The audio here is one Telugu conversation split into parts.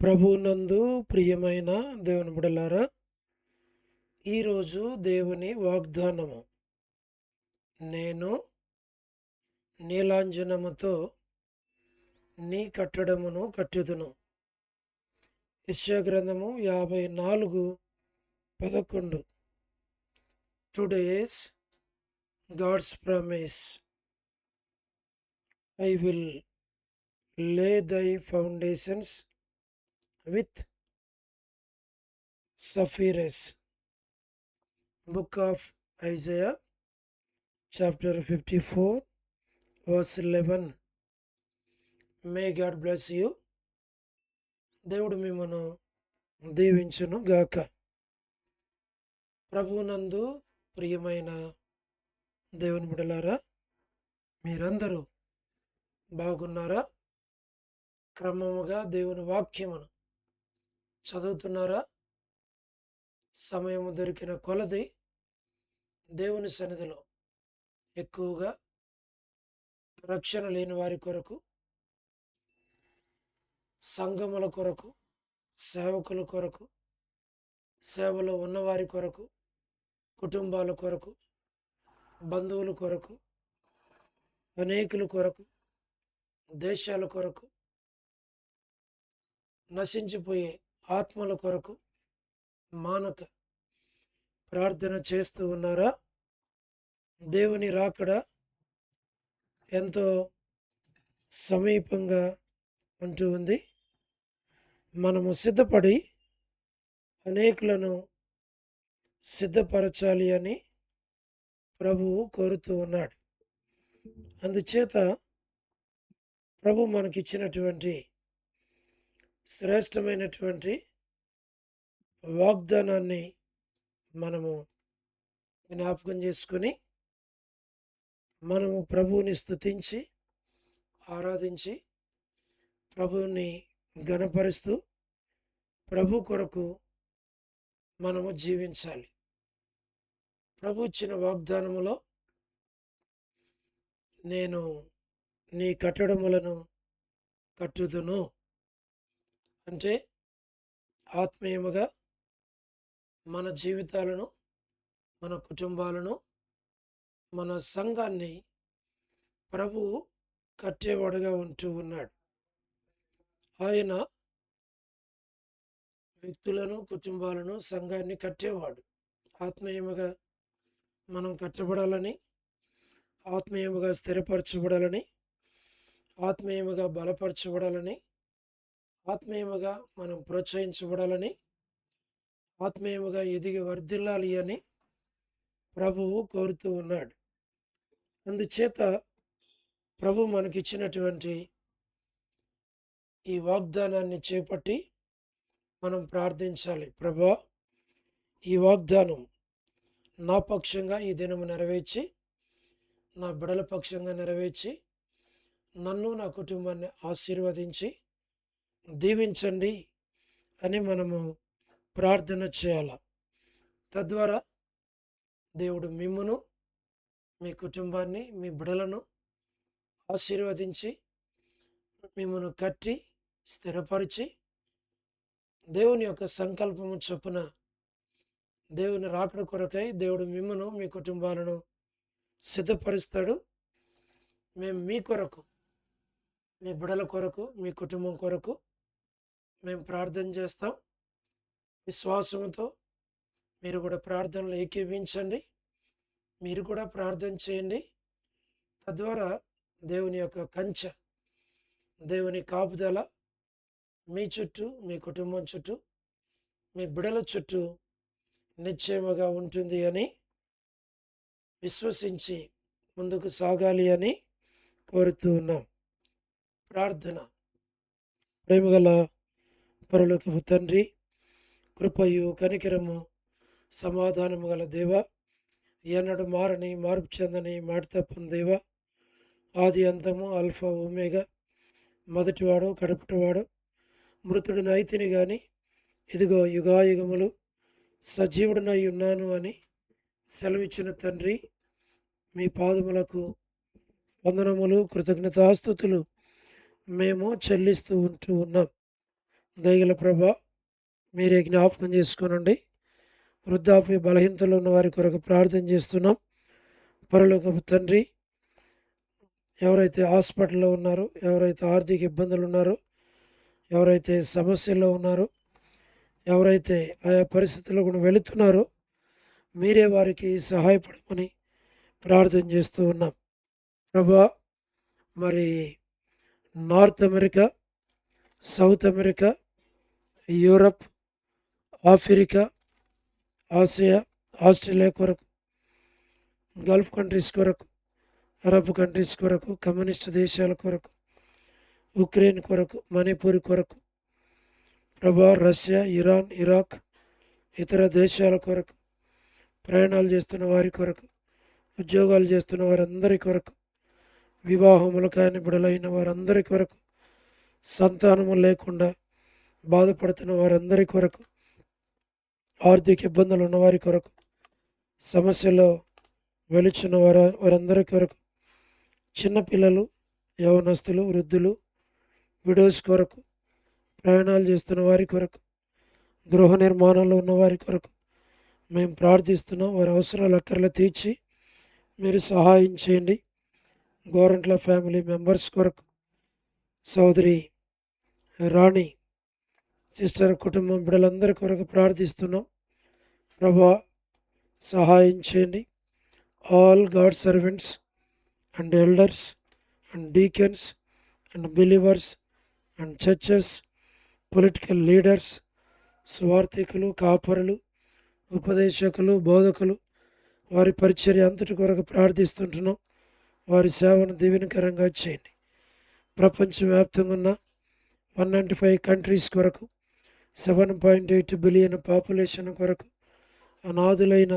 ప్రభువునందు ప్రియమైన దేవుని బిడ్డలారా, ఈరోజు దేవుని వాగ్దానము, నేను నీలాంజనముతో నీ కట్టడమును కట్టుదును. యెషయా గ్రంథము 54:11. Today's God's promise, I will lay thy foundations with sapphires. Book of Isaiah, chapter 54, verse 11. May God bless you. దేవుడు మిమ్మను దీవించును గాక. ప్రభువునందు ప్రియమైన దేవుని బిడ్డలారా, మీరందరూ బాగున్నారా? క్రమముగా దేవుని వాక్యమును చదువుతున్నారా? సమయము దొరికిన కొలది దేవుని సన్నిధిలో ఎక్కువగా రక్షణ లేని వారి కొరకు, సంఘముల కొరకు, సేవకుల కొరకు, సేవలో ఉన్నవారి కొరకు, కుటుంబాల కొరకు, బంధువుల కొరకు, అనేకుల కొరకు, దేశాల కొరకు, నశించిపోయే ఆత్మల కొరకు మానక ప్రార్థన చేస్తూ ఉన్నారా? దేవుని రాకడ ఎంతో సమీపంగా ఉంటూ ఉంది. మనము సిద్ధపడి అనేకులను సిద్ధపరచాలి అని ప్రభువు కోరుతూ ఉన్నాడు. అందుచేత ప్రభు మనకిచ్చినటువంటి శ్రేష్టమైనటువంటి వాగ్దానాన్ని మనము జ్ఞాపకం చేసుకుని, మనము ప్రభువుని స్తుతించి ఆరాధించి, ప్రభువుని ఘనపరుస్తూ ప్రభు కొరకు మనము జీవించాలి. ప్రభు ఇచ్చిన వాగ్దానములో, నేను నీ కట్టడములను కట్టుదును అంటే ఆత్మీయముగా మన జీవితాలను, మన కుటుంబాలను, మన సంఘాన్ని ప్రభువు కట్టేవాడుగా ఉంటూ ఉన్నాడు. ఆయన వ్యక్తులను, కుటుంబాలను, సంఘాన్ని కట్టేవాడు. ఆత్మీయముగా మనం కట్టబడాలని, ఆత్మీయముగా స్థిరపరచబడాలని, ఆత్మీయముగా బలపరచబడాలని, ఆత్మీయముగా మనం ప్రోత్సహించబడాలని, ఆత్మీయముగా ఎదిగి వర్ధిల్లాలి అని ప్రభువు కోరుతూ ఉన్నాడు. అందుచేత ప్రభు మనకిచ్చినటువంటి ఈ వాగ్దానాన్ని చేపట్టి మనం ప్రార్థించాలి. ప్రభా, ఈ వాగ్దానం నా పక్షంగా ఈ దినము నెరవేర్చి, నా బిడల పక్షంగా నెరవేర్చి, నన్ను, నా కుటుంబాన్ని ఆశీర్వదించి దీవించండి అని మనము ప్రార్థన చేయాల. తద్వారా దేవుడు మిమ్మును, మీ కుటుంబాన్ని, మీ బిడలను ఆశీర్వదించి, మిమ్మును కట్టి స్థిరపరిచి, దేవుని యొక్క సంకల్పము చొప్పున దేవుని రాకడ కొరకై దేవుడు మిమ్మును, మీ కుటుంబాలను సిద్ధపరుస్తాడు. మేము మీ కొరకు, మీ బిడల కొరకు, మీ కుటుంబం కొరకు మేము ప్రార్థన చేస్తాం. విశ్వాసంతో మీరు కూడా ప్రార్థనలు ఏకీవించండి. మీరు కూడా ప్రార్థన చేయండి. తద్వారా దేవుని యొక్క కంచె, దేవుని కాపుదల మీ చుట్టూ, మీ కుటుంబం చుట్టూ, మీ బిడల చుట్టూ నిశ్చయముగా ఉంటుంది అని విశ్వసించి ముందుకు సాగాలి అని కోరుతూ ఉన్నాం. ప్రార్థన. ప్రేమగల పరలోకపు తండ్రి, కృపయు కనికరము సమాధానము గల దేవ, ఎన్నడు మారని, మార్పు చెందని, మాట తప్పని దేవ, ఆది అంతము, అల్ఫా ఒమేగా, మొదటివాడు కడపటివాడు, మృతుడిని అయితిని గాని ఇదిగో యుగాయుగములు సజీవుడినై ఉన్నాను అని సెలవిచ్చిన తండ్రి, మీ పాదములకు వందనములు, కృతజ్ఞతాస్తుతులు మేము చెల్లిస్తూ ఉంటూ ఉన్నాం. దయగల ప్రభా, మీరే జ్ఞాపకం చేసుకోనండి. వృద్ధాప్య బలహీనతలో ఉన్న వారి కొరకు ప్రార్థన చేస్తున్నాం. పరలోకపు తండ్రి, ఎవరైతే హాస్పిటల్లో ఉన్నారో, ఎవరైతే ఆర్థిక ఇబ్బందులు ఉన్నారో, ఎవరైతే సమస్యల్లో ఉన్నారో, ఎవరైతే ఆయా పరిస్థితుల్లో కూడా వెళుతున్నారో, మీరే వారికి సహాయపడమని ప్రార్థన చేస్తూ ఉన్నాం. ప్రభా, మరి north America, south America, Europe, Africa, Asia, Australia కొరకు, గల్ఫ్ కంట్రీస్ కొరకు, అరబ్ కంట్రీస్ కొరకు, కమ్యూనిస్ట్ దేశాల కొరకు, ఉక్రెయిన్ కొరకు, మణిపూర్ కొరకు, ప్రభా, రష్యా, ఇరాన్, ఇరాక్, ఇతర దేశాల కొరకు, ప్రయాణాలు చేస్తున్న వారి కొరకు, ఉద్యోగాలు చేస్తున్న వారందరి కొరకు, వివాహములు కాని బిడలైన వారందరి కొరకు, సంతానము లేకుండా బాధపడుతున్న వారందరి కొరకు, ఆర్థిక ఇబ్బందులు ఉన్నవారి కొరకు, సమస్యలో వెలుచున్న వారందరి కొరకు, చిన్నపిల్లలు, యవనస్తులు, వృద్ధులు, విడోస్ కొరకు, ప్రయాణాలు చేస్తున్న వారి కొరకు, గృహ నిర్మాణంలో ఉన్న వారి కొరకు మేము ప్రార్థిస్తున్నాం. వారి అవసరాలు అక్కర్లు తీర్చి మీరు సహాయం చేయండి. గోరంట్ల ఫ్యామిలీ మెంబర్స్ కొరకు, సోదరి రాణి సిస్టర్ కుటుంబం బిడ్డలందరి కొరకు ప్రార్థిస్తున్నాం. ప్రభా, సహాయం చేయండి. All God servants and elders and deacons and believers and churches, political leaders, స్వార్థికులు, కాపరులు, ఉపదేశకులు, బోధకులు, వారి పరిచర్య అంతటి కొరకు ప్రార్థిస్తుంటున్నాం. వారి సేవను దీవెనకరంగా చేయండి. ప్రపంచవ్యాప్తంగా ఉన్న 195 కంట్రీస్ కొరకు, 7.8 బిలియన్ పాపులేషన్ కొరకు, అనాథులైన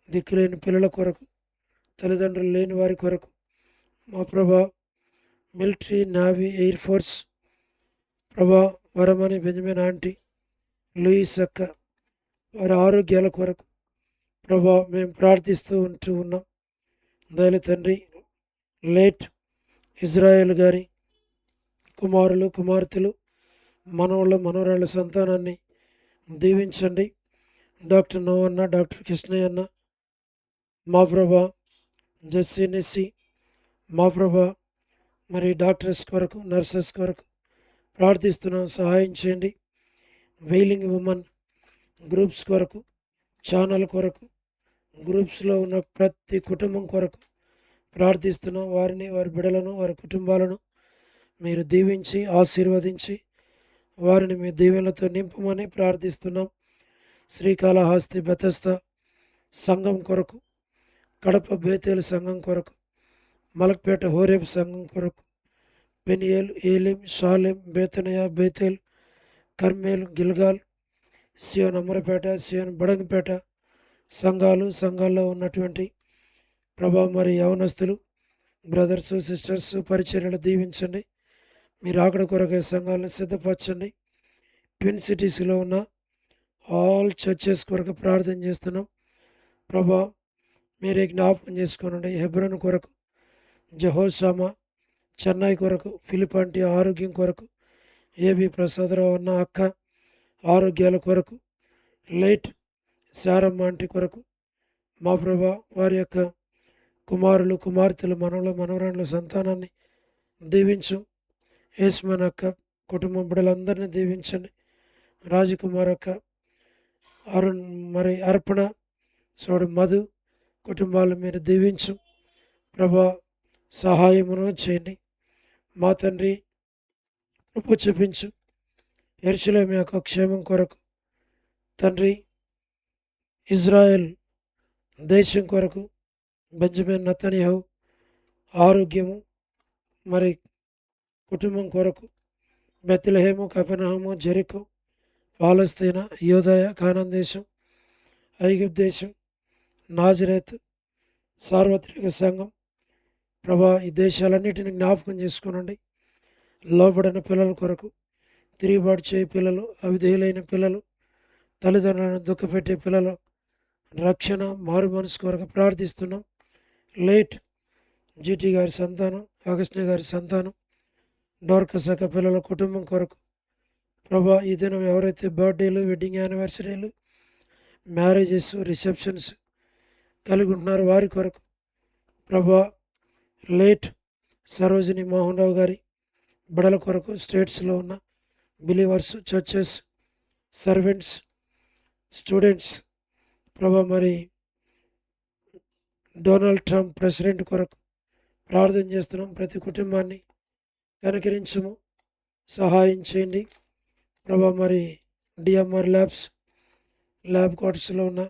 దిక్కులేని పిల్లల కొరకు, తల్లిదండ్రులు లేని వారి కొరకు, మా ప్రభా, మిలిటరీ, నేవీ, ఎయిర్ ఫోర్స్, ప్రభా, వరమణి, బెంజమిన్ ఆంటీ, లూయిస్ అక్క, వారి ఆరోగ్యాల కొరకు ప్రభా మేము ప్రార్థిస్తూ ఉన్నాం. దయల తండ్రి, లేట్ ఇజ్రాయెల్ గారి కుమారులు, కుమార్తెలు, మనవళ్ళ, మనవరాళ్ళ సంతానాన్ని దీవించండి. డాక్టర్ నోవన్న, డాక్టర్ కృష్ణయ్య అన్న, మా ప్రభా, జెస్సీ నిస్సి, మా ప్రభా, మరి డాక్టర్స్ కొరకు, నర్సెస్ కొరకు ప్రార్థిస్తున్నాం. సహాయం చేయండి. వెయిలింగ్ ఉమెన్ గ్రూప్స్ కొరకు, ఛానల్ కొరకు, గ్రూప్స్లో ఉన్న ప్రతి కుటుంబం కొరకు ప్రార్థిస్తున్నాం. వారిని, వారి బిడ్డలను, వారి కుటుంబాలను మీరు దీవించి ఆశీర్వదించి వారిని మీ దీవెనలతో నింపమని ప్రార్థిస్తున్నాం. శ్రీకాళహస్తి బెతస్తా సంఘం కొరకు, కడప బేతేలు సంఘం కొరకు, మలక్పేట హోరేబ్ సంఘం కొరకు, పెనియేల్, ఏలిం, షాలెం, బేతనయ, బేతేల్, కర్మేల్, గిల్గాల్, సియోన్ అమరపేట, సియోన్ బడంగపేట సంఘాల్లో ఉన్నటువంటి ప్రభా, మరి యవనస్తులు, బ్రదర్సు, సిస్టర్స్ పరిచర్యలు దీవించండి. మీరు అక్కడ కొరకే సంఘాలను సిద్ధపరచండి. ట్విన్ సిటీస్లో ఉన్న ఆల్ చర్చెస్ కొరకు ప్రార్థన చేస్తున్నాం. ప్రభా, మీరే జ్ఞాపకం చేసుకోనండి. హెబ్రోన్ కొరకు, జహోషామా, చెన్నై కొరకు, ఫిలిపాంటి ఆరోగ్యం కొరకు, ఏబి ప్రసాదరావు అన్న అక్క ఆరోగ్యాల కొరకు, లేట్ శారమ్మ ఆంటీ కొరకు, మా ప్రభా, వారి యొక్క కుమారులు, కుమార్తెలు, మనవల, మనవరాళ్ళ సంతానాన్ని దీవించు. యేస్మన్ అక్క కుటుంబం బిడ్డలందరినీ దీవించండి. రాజకుమార్ అక్క, అరుణ్, మరి అర్పణ, సోడు మధు కుటుంబాలు మీరు దీవించు. ప్రభా, సహాయమును చేయండి. మా తండ్రి, కృప చూపించు. యెరూషలేము యొక్క క్షేమం కొరకు తండ్రి, ఇజ్రాయెల్ దేశం కొరకు బెంజమిన్ నెతన్యాహు ఆరోగ్యము, మరి కుటుంబం కొరకు బెత్లెహేము, కపెర్నహూము, జెరికో, పాలస్తీనా, యూదయ, కానాన్ దేశం, ఐగుప్తు దేశం, నాజరేత్, సార్వత్రిక సంఘం, ప్రభా, ఈ దేశాలన్నిటిని జ్ఞాపకం చేసుకోనండి. లోబడిన పిల్లల కొరకు, తిరుగుబాటు చేయ పిల్లలు, అవిధేయులైన పిల్లలు, తల్లిదండ్రులను దుఃఖపెట్టే పిల్లలు రక్షణ, మారు మనసు కొరకు ప్రార్థిస్తున్నాం. లేట్ జీటీ గారి సంతానం, అగస్టిన్ గారి సంతానం, డోర్కసక పిల్లల కుటుంబం కొరకు ప్రభా ఈ దినం ఎవరైతే బర్త్డేలు, వెడ్డింగ్ యానివర్సరీలు, మ్యారేజెస్, రిసెప్షన్స్ కలిగి ఉంటున్నారో వారి కొరకు ప్రభా, లేట్ సరోజిని మోహన్ రావు గారి బిడల కొరకు, స్టేట్స్లో ఉన్న బిలీవర్స్, చర్చెస్, సర్వెంట్స్, స్టూడెంట్స్ ప్రభా, మరి డొనాల్డ్ ట్రంప్ ప్రెసిడెంట్ కొరకు ప్రార్థన చేస్తున్నాం. ప్రతి కుటుంబాన్ని కనికరించము, సహాయం చేయండి ప్రభా. మరి డిఎంఆర్ ల్యాబ్ క్వార్టర్స్లో ఉన్న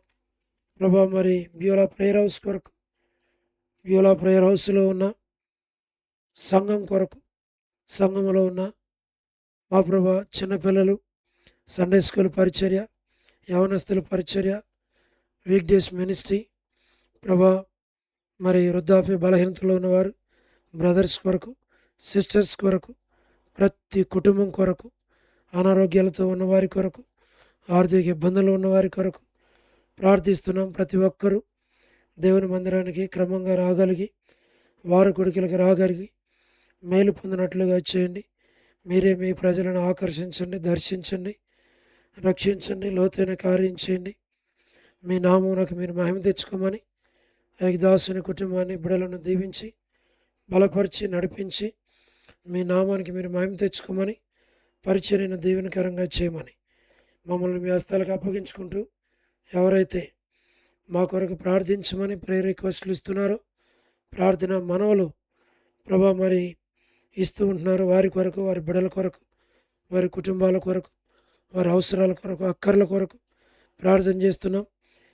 ప్రభా, మరి బ్యూలా ప్రేయర్ హౌస్ కొరకు, బ్యూలా ప్రేయర్ హౌస్లో ఉన్న సంఘం కొరకు, సంఘంలో ఉన్న మా ప్రభా చిన్నపిల్లలు, సండే స్కూల్ పరిచర్య, యవనస్తుల పరిచర్య, వీక్ డేస్ మినిస్ట్రీ ప్రభా, మరి వృద్ధాప్య బలహీనతలో ఉన్నవారు, బ్రదర్స్ కొరకు, సిస్టర్స్ కొరకు, ప్రతి కుటుంబం కొరకు, అనారోగ్యాలతో ఉన్నవారి కొరకు, ఆర్థిక ఇబ్బందులు ఉన్నవారి కొరకు ప్రార్థిస్తున్నాం. ప్రతి ఒక్కరూ దేవుని మందిరానికి క్రమంగా రాగలిగి, వారు కొడుకులకు రాగలిగి మేలు పొందినట్లుగా చేయండి. మీరే మీ ప్రజలను ఆకర్షించండి, దర్శించండి, రక్షించండి, లోతైన కార్యం చేయండి. మీ నామమునకు మీరు మహిమ తెచ్చుకోమని ఏకదాసుని కుటుంబాన్ని, బిడలను దీవించి బలపరిచి నడిపించి మీ నామానికి మీరు మహిమ తెచ్చుకోమని, పరిచర్యను దీవెనకరంగా చేయమని మమ్మల్ని మీ హస్తాలకు అప్పగించుకుంటూ, ఎవరైతే మా కొరకు ప్రార్థించమని ప్రేయర్ రిక్వెస్ట్లు ఇస్తున్నారో, ప్రార్థన మనవలు ప్రభా మరి ఇస్తూ ఉంటున్నారు, వారి కొరకు, వారి బిడల కొరకు, వారి కుటుంబాల కొరకు, వారి అవసరాల కొరకు, అక్కర్ల కొరకు ప్రార్థన చేస్తున్నాం.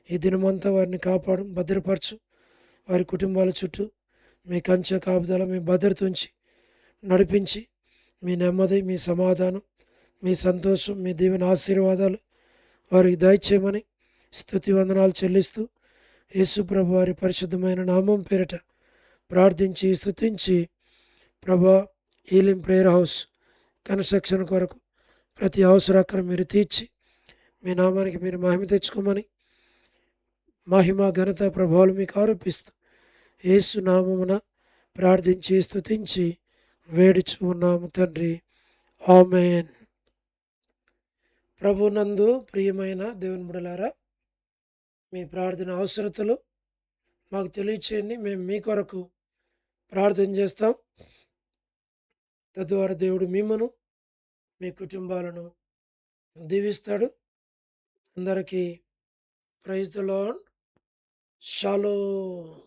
ఈ దినమంతా వారిని కాపాడు, భద్రపరచు. వారి కుటుంబాల చుట్టూ మీ కంచె కాపుదల, మీ భద్రత ఉంచి నడిపించి, మీ నెమ్మది, మీ సమాధానం, మీ సంతోషం, మీ దీవెన ఆశీర్వాదాలు వారికి దయచేయమని స్తుతి వందనాలు చెల్లిస్తూ, యేసు ప్రభు వారి పరిశుద్ధమైన నామం పేరిట ప్రార్థించి స్తుతించి, ప్రభా హీలింగ్ ప్రేయర్ హౌస్ కన్స్ట్రక్షన్ కొరకు ప్రతి అవసరాకరం మీరు తీర్చి మీ నామానికి మీరు మహిమ తెచ్చుకోమని, మహిమ ఘనత ప్రభావాలు మీకు ఆరోపిస్తూ యేసు నామమున ప్రార్థించి స్తుతించి వేడుచు ఉన్నాము తండ్రి, ఆమేన్. ప్రభునందు ప్రియమైన దేవుని బిడ్డలారా, మీ ప్రార్థన అవసరతలు మాకు తెలియచేయండి. మేము మీ కొరకు ప్రార్థన చేస్తాం. తద్వారా దేవుడు మిమ్మను, మీ కుటుంబాలను దీవిస్తాడు. అందరికీ ప్రైజ్ ది లార్డ్. షాలోమ్.